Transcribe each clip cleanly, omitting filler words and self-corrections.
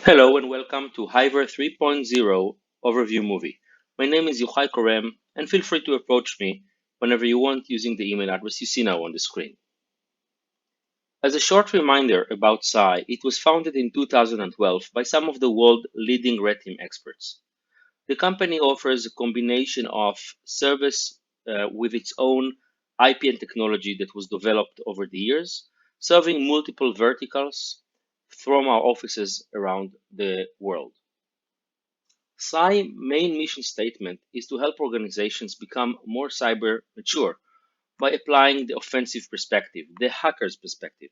Hello and welcome to Hyver 3.0 Overview Movie. My name is Yochai Korem, and feel free to approach me whenever you want using the email address you see now on the screen. As a short reminder about CYE, it was founded in 2012 by some of the world's leading red team experts. The company offers a combination of service with its own IP and technology that was developed over the years, serving multiple verticals from our offices around the world. CYE main mission statement is to help organizations become more cyber mature by applying the offensive perspective, the hacker's perspective.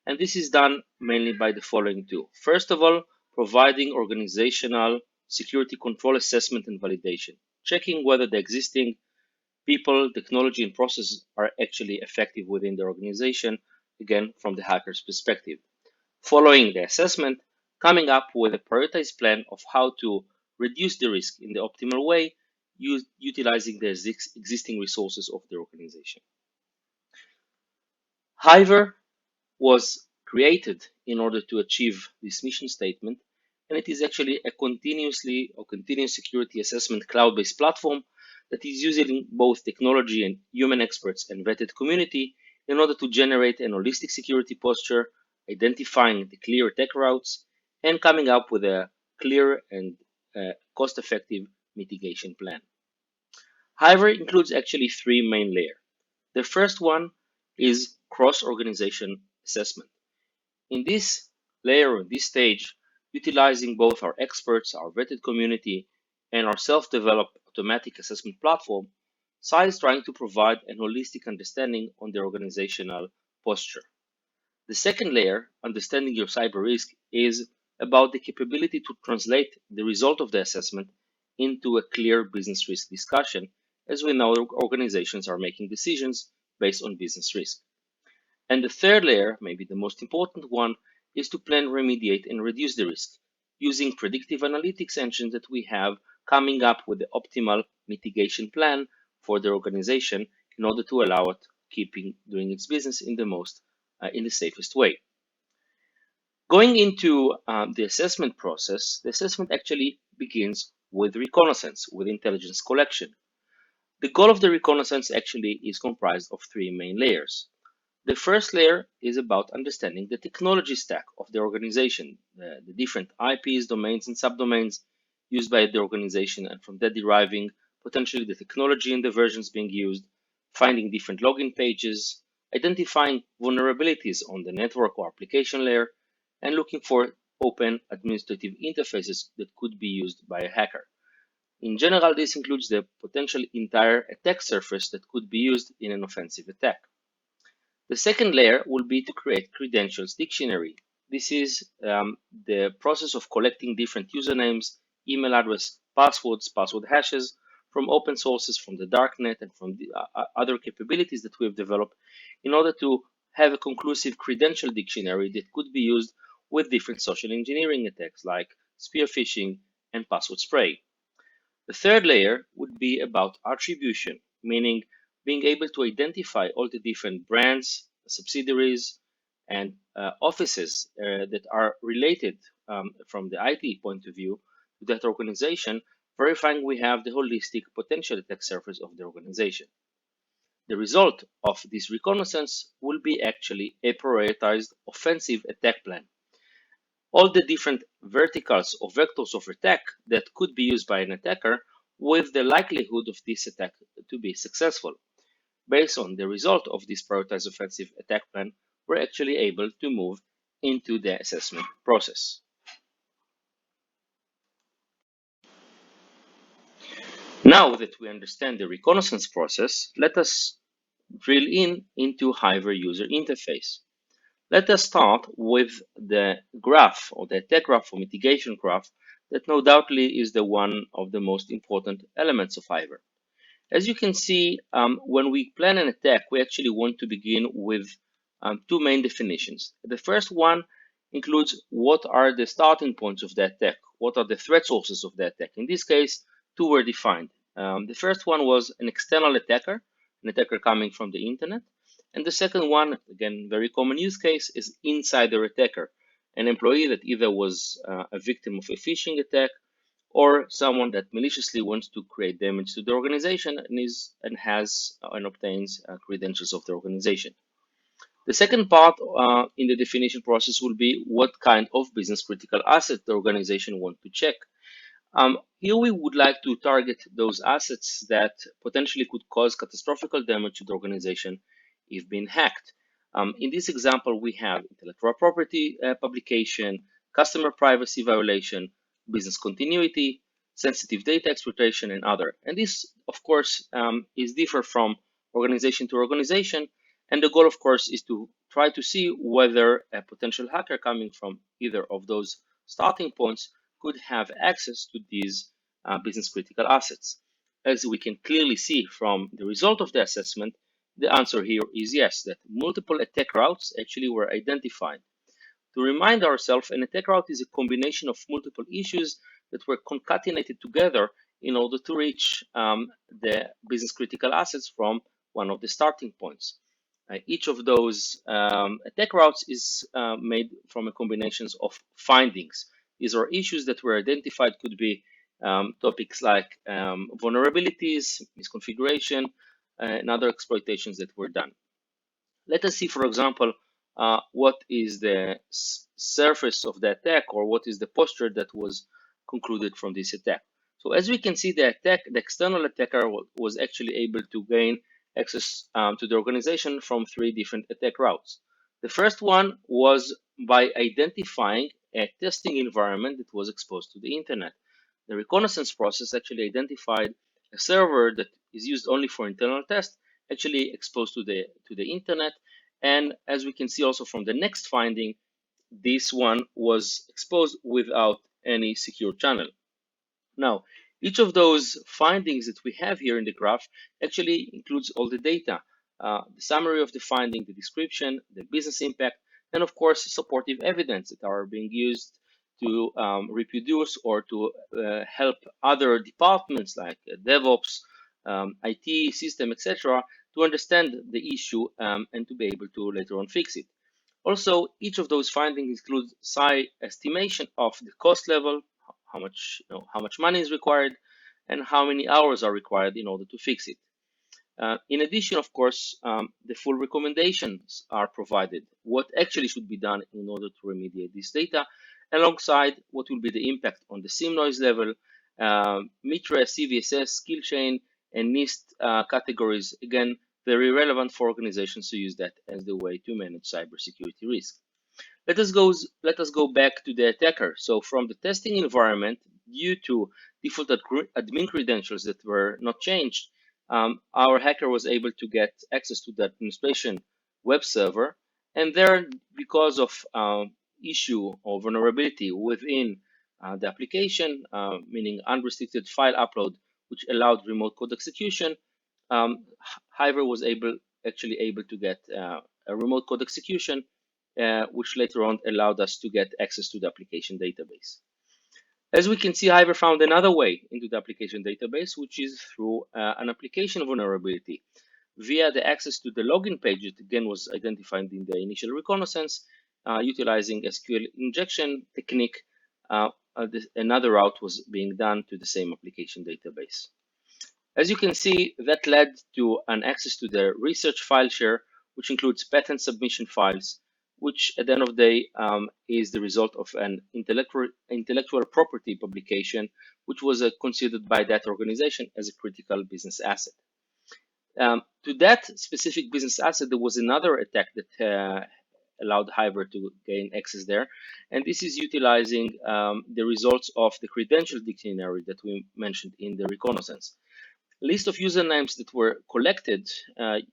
And this is done mainly by the following two. First of all, providing organizational security control assessment and validation, checking whether the existing people, technology, and processes are actually effective within the organization, again, from the hacker's perspective. Following the assessment, coming up with a prioritized plan of how to reduce the risk in the optimal way, utilizing the existing resources of the organization. Hyver was created in order to achieve this mission statement, and it is actually a continuous security assessment cloud-based platform that is using both technology and human experts and vetted community in order to generate an holistic security posture, identifying the clear attack routes, and coming up with a clear and cost-effective mitigation plan. Hyver includes actually three main layers. The first one is cross-organization assessment. In this layer, this stage, utilizing both our experts, our vetted community, and our self-developed automatic assessment platform, CYE is trying to provide an holistic understanding on the organizational posture. The second layer, understanding your cyber risk, is about the capability to translate the result of the assessment into a clear business risk discussion, as we know organizations are making decisions based on business risk. And the third layer, maybe the most important one, is to plan, remediate, and reduce the risk using predictive analytics engines that we have, coming up with the optimal mitigation plan for the organization in order to allow it keeping doing its business in the safest way. Going into the assessment process, the assessment actually begins with reconnaissance, with intelligence collection. The goal of the reconnaissance actually is comprised of three main layers. The first layer is about understanding the technology stack of the organization, the different IPs, domains, and subdomains used by the organization, and from that deriving potentially the technology and the versions being used, finding different login pages, identifying vulnerabilities on the network or application layer, and looking for open administrative interfaces that could be used by a hacker. In general, this includes the potential entire attack surface that could be used in an offensive attack. The second layer will be to create credentials dictionary. This is the process of collecting different usernames, email address, passwords, password hashes from open sources, from the darknet, and from the other capabilities that we have developed in order to have a conclusive credential dictionary that could be used with different social engineering attacks like spear phishing and password spray. The third layer would be about attribution, meaning being able to identify all the different brands, subsidiaries, and offices that are related from the IT point of view to that organization, verifying we have the holistic potential attack surface of the organization. The result of this reconnaissance will be actually a prioritized offensive attack plan. All the different verticals or vectors of attack that could be used by an attacker with the likelihood of this attack to be successful. Based on the result of this prioritized offensive attack plan, we're actually able to move into the assessment process. Now that we understand the reconnaissance process, let us drill into Hyver user interface. Let us start with the graph or the attack graph or mitigation graph that no doubtly is the one of the most important elements of Hyver. As you can see, when we plan an attack, we actually want to begin with two main definitions. The first one includes what are the starting points of the attack, what are the threat sources of the attack. In this case, two were defined. The first one was an external attacker, an attacker coming from the internet. And the second one, again, very common use case, is insider attacker, an employee that either was a victim of a phishing attack or someone that maliciously wants to create damage to the organization and has and obtains credentials of the organization. The second part in the definition process will be what kind of business critical asset the organization wants to check. Here we would like to target those assets that potentially could cause catastrophic damage to the organization if being hacked. In this example, we have intellectual property publication, customer privacy violation, business continuity, sensitive data exploitation, and other. And this, of course, is different from organization to organization. And the goal, of course, is to try to see whether a potential hacker coming from either of those starting points could have access to these business critical assets. As we can clearly see from the result of the assessment, the answer here is yes, that multiple attack routes actually were identified. To remind ourselves, an attack route is a combination of multiple issues that were concatenated together in order to reach the business critical assets from one of the starting points. Each of those attack routes is made from a combination of findings. These are issues that were identified, could be topics like vulnerabilities, misconfiguration, and other exploitations that were done. Let us see, for example, what is the surface of the attack, or what is the posture that was concluded from this attack. So as we can see, the external attacker was actually able to gain access to the organization from three different attack routes. The first one was by identifying a testing environment that was exposed to the internet. The reconnaissance process actually identified a server that is used only for internal tests, actually exposed to the internet. And as we can see also from the next finding, this one was exposed without any secure channel. Now, each of those findings that we have here in the graph actually includes all the data, the summary of the finding, the description, the business impact, and of course, supportive evidence that are being used to reproduce or to help other departments like DevOps, IT, system, etc., to understand the issue and to be able to later on fix it. Also, each of those findings includes CYE estimation of the cost level, how much money is required, and how many hours are required in order to fix it. In addition, of course, the full recommendations are provided, what actually should be done in order to remediate this data, alongside what will be the impact on the SIM noise level, MITRE, CVSS, skill chain, and NIST categories. Again, very relevant for organizations to use that as the way to manage cybersecurity risk. Let us go back to the attacker. So from the testing environment, due to default admin credentials that were not changed, our hacker was able to get access to the administration web server. And there, because of issue or vulnerability within the application, meaning unrestricted file upload, which allowed remote code execution, Hyver was actually able to get a remote code execution, which later on allowed us to get access to the application database. As we can see, Hyver found another way into the application database, which is through an application vulnerability via the access to the login page that again was identified in the initial reconnaissance, utilizing SQL injection technique. Another route was being done to the same application database. As you can see, that led to an access to the research file share, which includes patent submission files, which at the end of the day is the result of an intellectual property publication, which was considered by that organization as a critical business asset. To that specific business asset, there was another attack that allowed Hyver to gain access there. And this is utilizing the results of the credential dictionary that we mentioned in the reconnaissance. List of usernames that were collected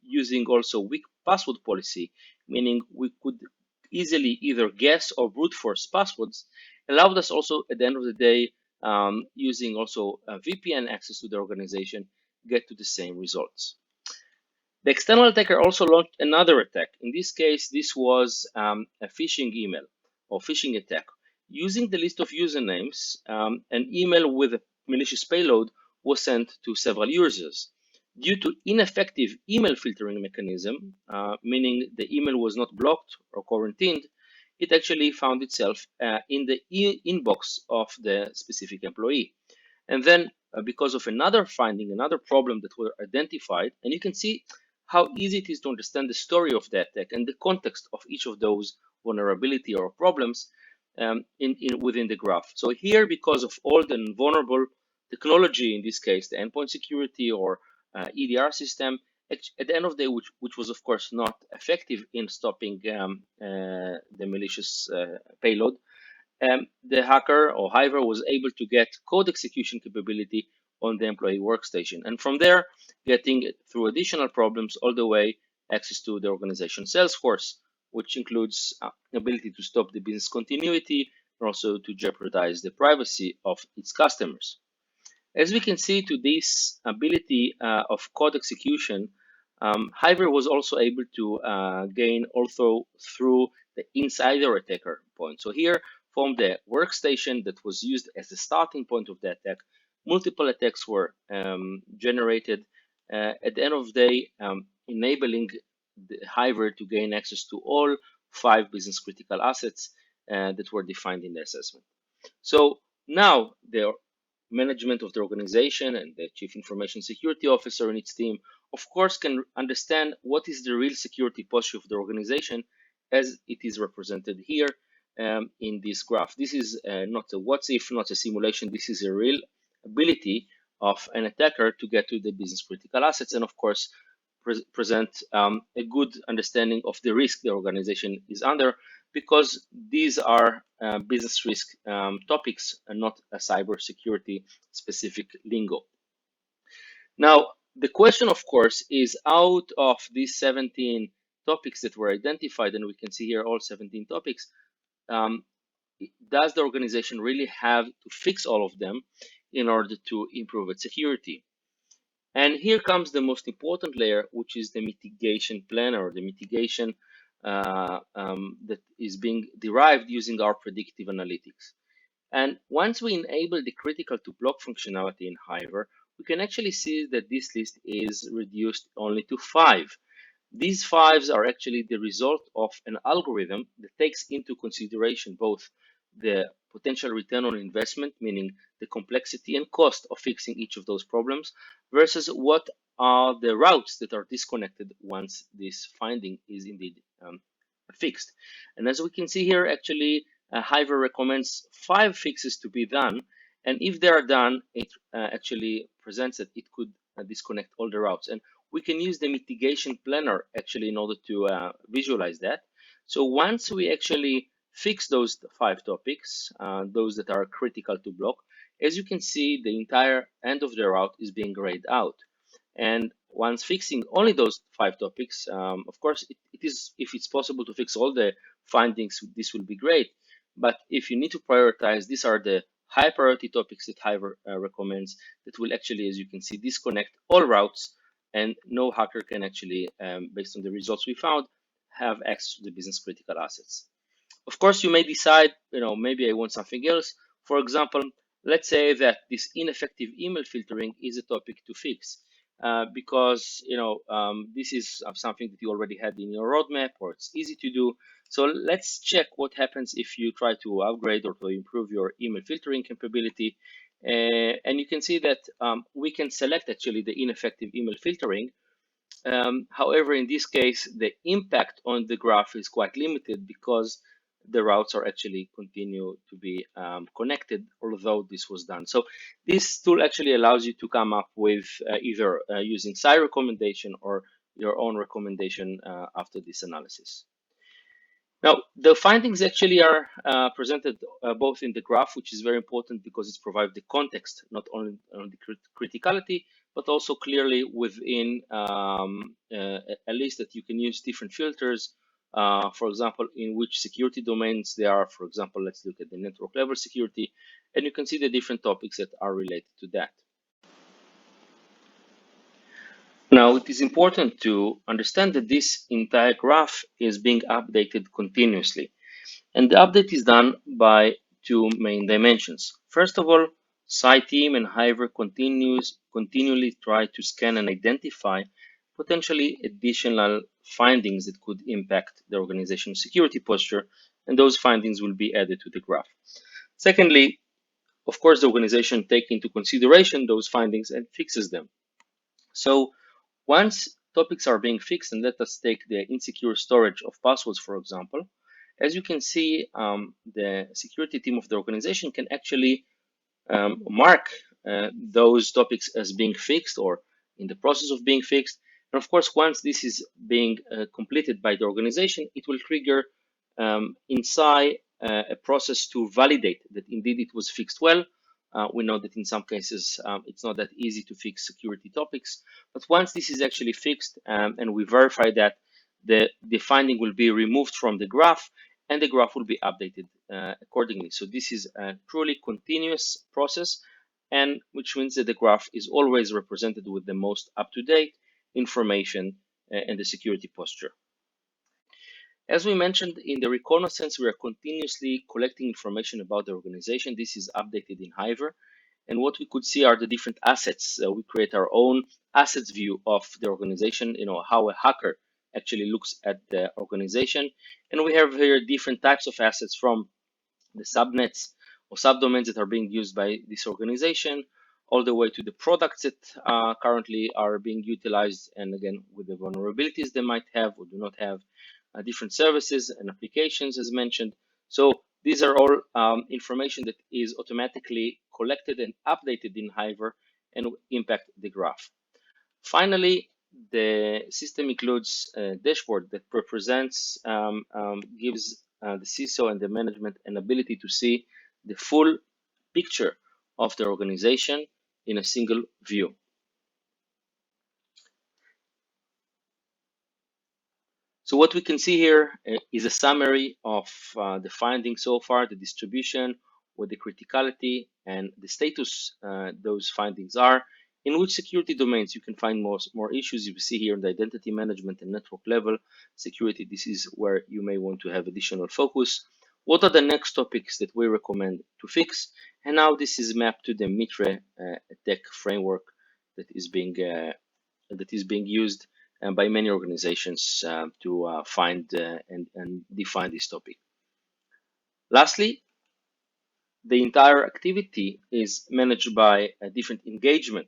using also weak password policy, meaning we could easily either guess or brute force passwords, allowed us also at the end of the day, using also a VPN access to the organization, get to the same results. The external attacker also launched another attack. In this case, this was a phishing email or phishing attack. Using the list of usernames, an email with a malicious payload was sent to several users. Due to ineffective email filtering mechanism, meaning the email was not blocked or quarantined, it actually found itself in the inbox of the specific employee. And then because of another finding, another problem that were identified, and you can see how easy it is to understand the story of the attack and the context of each of those vulnerability or problems within the graph. So here, because of all the vulnerable technology, in this case, the endpoint security or EDR system, at the end of the day, which was of course not effective in stopping the malicious payload, the hacker or Hyver was able to get code execution capability on the employee workstation. And from there, getting through additional problems all the way access to the organization Salesforce, which includes ability to stop the business continuity and also to jeopardize the privacy of its customers. As we can see to this ability of code execution, Hyver was also able to gain also through the insider attacker point. So here, from the workstation that was used as the starting point of the attack, multiple attacks were generated. At the end of the day, enabling the Hyver to gain access to all 5 business critical assets that were defined in the assessment. So now the management of the organization and the chief information security officer and its team, of course, can understand what is the real security posture of the organization as it is represented here in this graph. This is not a what if, not a simulation. This is a real ability of an attacker to get to the business critical assets and, of course, present a good understanding of the risk the organization is under, because these are business risk topics and not a cybersecurity specific lingo. Now, the question, of course, is out of these 17 topics that were identified, and we can see here all 17 topics, does the organization really have to fix all of them in order to improve its security? And here comes the most important layer, which is the mitigation plan or the mitigation that is being derived using our predictive analytics. And once we enable the critical to block functionality in Hyver, we can actually see that this list is reduced only to 5. These 5s are actually the result of an algorithm that takes into consideration both the potential return on investment, meaning the complexity and cost of fixing each of those problems, versus what are the routes that are disconnected once this finding is indeed fixed. And as we can see here, actually, Hyver recommends 5 fixes to be done. And if they are done, it actually presents that it could disconnect all the routes. And we can use the mitigation planner actually in order to visualize that. So once we actually fix those 5 topics, those that are critical to block, as you can see, the entire end of the route is being grayed out. And once fixing only those 5 topics, of course, it is, if it's possible to fix all the findings, this will be great. But if you need to prioritize, these are the high priority topics that Hyver recommends that will actually, as you can see, disconnect all routes, and no hacker can actually, based on the results we found, have access to the business critical assets. Of course, you may decide, maybe I want something else. For example, let's say that this ineffective email filtering is a topic to fix. Because this is something that you already had in your roadmap, or it's easy to do. So let's check what happens if you try to upgrade or to improve your email filtering capability. And you can see that we can select actually the ineffective email filtering. However, in this case, the impact on the graph is quite limited because the routes are actually continue to be connected, although this was done. So this tool actually allows you to come up with either using CYE recommendation or your own recommendation after this analysis. Now, the findings actually are presented both in the graph, which is very important because it provides the context, not only on the criticality, but also clearly within a list that you can use different filters. For example, in which security domains they are. For example, let's look at the network level security, and you can see the different topics that are related to that. Now, it is important to understand that this entire graph is being updated continuously. And the update is done by 2 main dimensions. First of all, CYE team and Hyver continually try to scan and identify potentially additional findings that could impact the organization's security posture and those findings will be added to the graph. Secondly, of course, the organization takes into consideration those findings and fixes them. So once topics are being fixed, and let us take the insecure storage of passwords, for example, as you can see, the security team of the organization can actually mark those topics as being fixed or in the process of being fixed. And of course, once this is being completed by the organization, it will trigger inside a process to validate that indeed it was fixed well. We know that in some cases it's not that easy to fix security topics, but once this is actually fixed and we verify that, the finding will be removed from the graph and the graph will be updated accordingly. So this is a truly continuous process, and which means that the graph is always represented with the most up-to-date information and the security posture. As we mentioned in the reconnaissance, we are continuously collecting information about the organization. This is updated in Hyver. And what we could see are the different assets. We create our own assets view of the organization, how a hacker actually looks at the organization. And we have here different types of assets, from the subnets or subdomains that are being used by this organization, all the way to the products that currently are being utilized, and again, with the vulnerabilities they might have or do not have, different services and applications as mentioned. So these are all information that is automatically collected and updated in Hyver and impact the graph. Finally, the system includes a dashboard that represents, gives the CISO and the management an ability to see the full picture of the organization in a single view. So what we can see here is a summary of the findings so far, the distribution, what the criticality and the status those findings are, in which security domains you can find more issues. You see here in the identity management and network level security, this is where you may want to have additional focus. What are the next topics that we recommend to fix? And now this is mapped to the MITRE attack framework that is being used by many organizations to find and define this topic. Lastly, the entire activity is managed by a different engagement.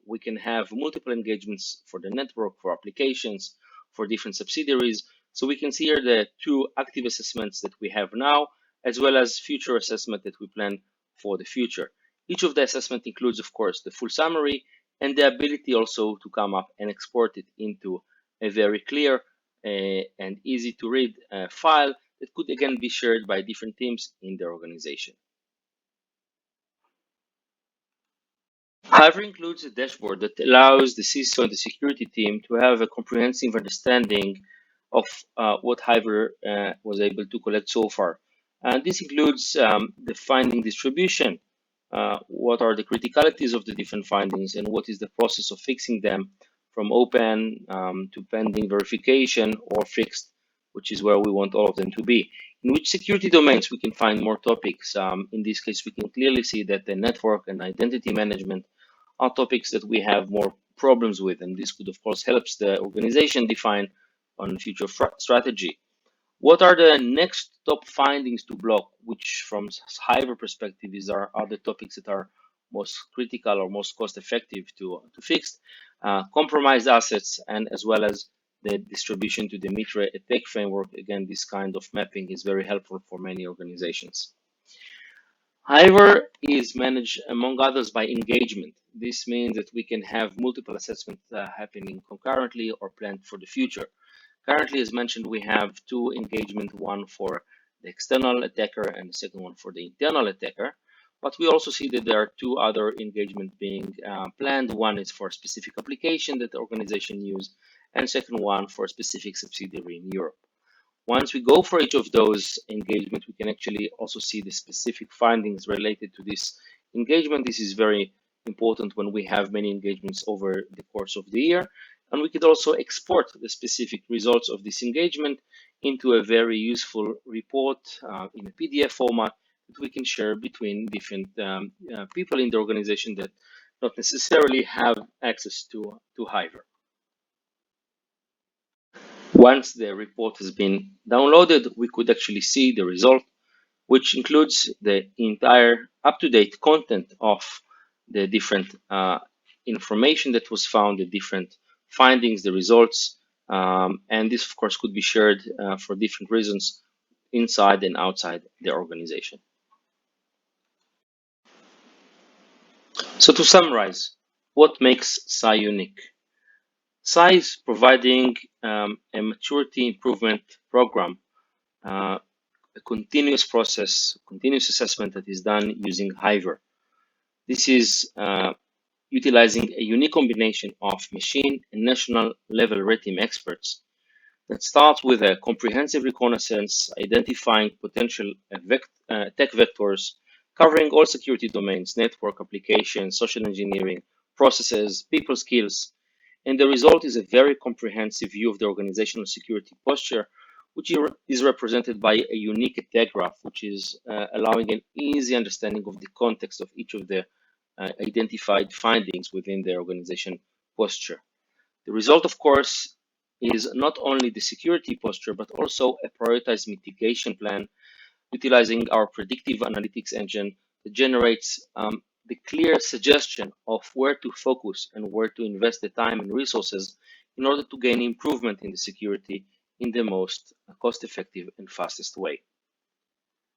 We can have multiple engagements for the network, for applications, for different subsidiaries. So we can see here the two active assessments that we have now, as well as future assessment that we plan for the future. Each of the assessment includes, of course, the full summary and the ability also to come up and export it into a very clear and easy to read file that could again be shared by different teams in the organization. Hyver includes a dashboard that allows the CISO and the security team to have a comprehensive understanding of what Hyver was able to collect so far. And this includes the finding distribution, what are the criticalities of the different findings, and what is the process of fixing them, from open to pending verification or fixed, which is where we want all of them to be. In which security domains we can find more topics. In this case, we can clearly see that the network and identity management are topics that we have more problems with, and this could, of course, helps the organization define on future strategy. What are the next top findings to block, which from Hyver perspective are the topics that are most critical or most cost effective to fix? Compromised assets, and as well as the distribution to the MITRE attack framework. Again, this kind of mapping is very helpful for many organizations. Hyver is managed, among others, by engagement. This means that we can have multiple assessments happening concurrently or planned for the future. Currently, as mentioned, we have two engagements, one for the external attacker and the second one for the internal attacker. But we also see that there are two other engagements being planned. One is for a specific application that the organization uses, and second one for a specific subsidiary in Europe. Once we go for each of those engagements, we can actually also see the specific findings related to this engagement. This is very important when we have many engagements over the course of the year. And we could also export the specific results of this engagement into a very useful report in a PDF format that we can share between different people in the organization that not necessarily have access to Hyver. Once the report has been downloaded, we could actually see the result, which includes the entire up-to-date content of the different information that was found, the different findings, the results, and this, of course, could be shared for different reasons inside and outside the organization. So to summarize, what makes CYE unique? CYE is providing a maturity improvement program, a continuous process, continuous assessment that is done using Hyver. This is utilizing a unique combination of machine and national level red team experts that starts with a comprehensive reconnaissance, identifying potential attack vectors, covering all security domains, network applications, social engineering, processes, people skills, and the result is a very comprehensive view of the organizational security posture, which is represented by a unique attack graph, which is allowing an easy understanding of the context of each of the identified findings within the organization posture. The result, of course, is not only the security posture, but also a prioritized mitigation plan utilizing our predictive analytics engine that generates the clear suggestion of where to focus and where to invest the time and resources in order to gain improvement in the security in the most cost-effective and fastest way.